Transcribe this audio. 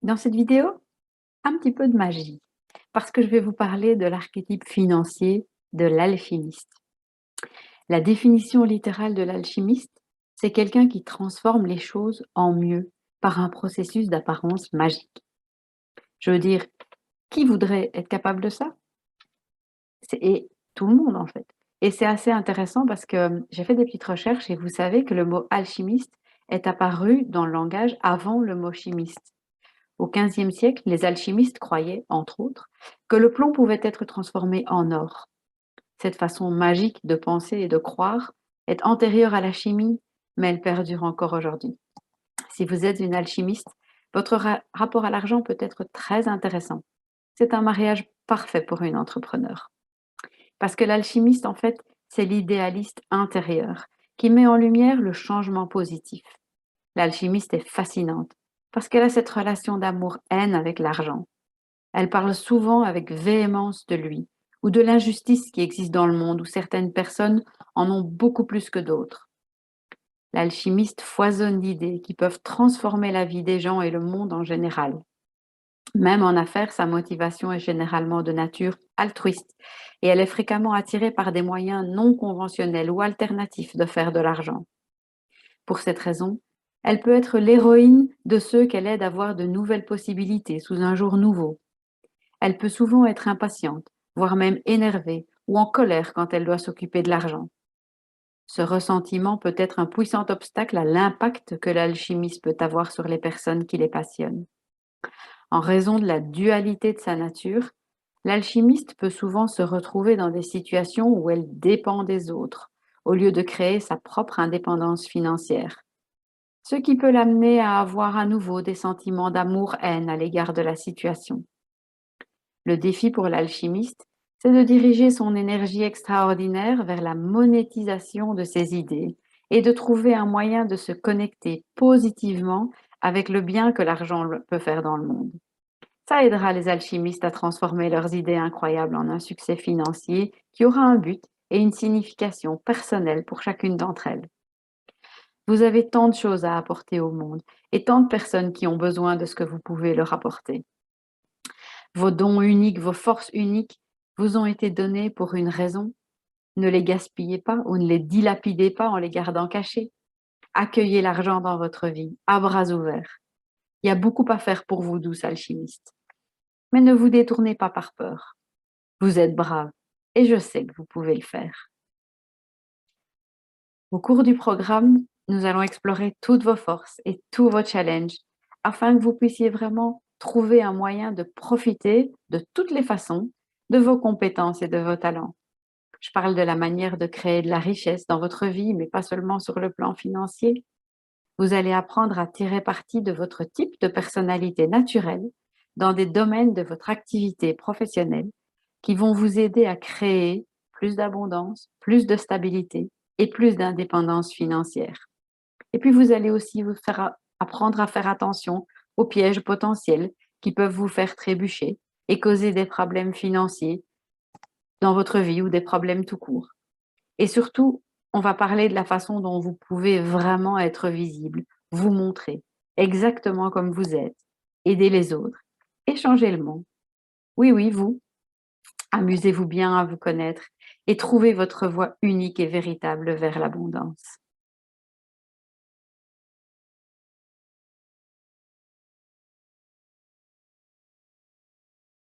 Dans cette vidéo, un petit peu de magie, parce que je vais vous parler de l'archétype financier de l'alchimiste. La définition littérale de l'alchimiste, c'est quelqu'un qui transforme les choses en mieux par un processus d'apparence magique. Je veux dire, qui voudrait être capable de ça? Et tout le monde en fait. Et c'est assez intéressant parce que j'ai fait des petites recherches et vous savez que le mot alchimiste est apparu dans le langage avant le mot chimiste. Au XVe siècle, les alchimistes croyaient, entre autres, que le plomb pouvait être transformé en or. Cette façon magique de penser et de croire est antérieure à la chimie, mais elle perdure encore aujourd'hui. Si vous êtes une alchimiste, votre rapport à l'argent peut être très intéressant. C'est un mariage parfait pour une entrepreneur. Parce que l'alchimiste, en fait, c'est l'idéaliste intérieur qui met en lumière le changement positif. L'alchimiste est fascinante parce qu'elle a cette relation d'amour-haine avec l'argent. Elle parle souvent avec véhémence de lui ou de l'injustice qui existe dans le monde où certaines personnes en ont beaucoup plus que d'autres. L'alchimiste foisonne d'idées qui peuvent transformer la vie des gens et le monde en général. Même en affaires, sa motivation est généralement de nature altruiste et elle est fréquemment attirée par des moyens non conventionnels ou alternatifs de faire de l'argent. Pour cette raison, elle peut être l'héroïne de ceux qu'elle aide à voir de nouvelles possibilités sous un jour nouveau. Elle peut souvent être impatiente, voire même énervée ou en colère quand elle doit s'occuper de l'argent. Ce ressentiment peut être un puissant obstacle à l'impact que l'alchimiste peut avoir sur les personnes qui les passionnent. En raison de la dualité de sa nature, l'alchimiste peut souvent se retrouver dans des situations où elle dépend des autres, au lieu de créer sa propre indépendance financière, ce qui peut l'amener à avoir à nouveau des sentiments d'amour-haine à l'égard de la situation. Le défi pour l'alchimiste, c'est de diriger son énergie extraordinaire vers la monétisation de ses idées et de trouver un moyen de se connecter positivement avec le bien que l'argent peut faire dans le monde. Ça aidera les alchimistes à transformer leurs idées incroyables en un succès financier qui aura un but et une signification personnelle pour chacune d'entre elles. Vous avez tant de choses à apporter au monde et tant de personnes qui ont besoin de ce que vous pouvez leur apporter. Vos dons uniques, vos forces uniques vous ont été donnés pour une raison. Ne les gaspillez pas ou ne les dilapidez pas en les gardant cachés. Accueillez l'argent dans votre vie, à bras ouverts. Il y a beaucoup à faire pour vous, douce alchimiste. Mais ne vous détournez pas par peur. Vous êtes brave et je sais que vous pouvez le faire. Au cours du programme, nous allons explorer toutes vos forces et tous vos challenges afin que vous puissiez vraiment trouver un moyen de profiter de toutes les façons de vos compétences et de vos talents. Je parle de la manière de créer de la richesse dans votre vie, mais pas seulement sur le plan financier. Vous allez apprendre à tirer parti de votre type de personnalité naturelle dans des domaines de votre activité professionnelle qui vont vous aider à créer plus d'abondance, plus de stabilité et plus d'indépendance financière. Et puis, vous allez aussi vous faire apprendre à faire attention aux pièges potentiels qui peuvent vous faire trébucher et causer des problèmes financiers dans votre vie ou des problèmes tout court. Et surtout, on va parler de la façon dont vous pouvez vraiment être visible, vous montrer exactement comme vous êtes, aider les autres et changer le monde. Oui, oui, vous, amusez-vous bien à vous connaître et trouvez votre voie unique et véritable vers l'abondance.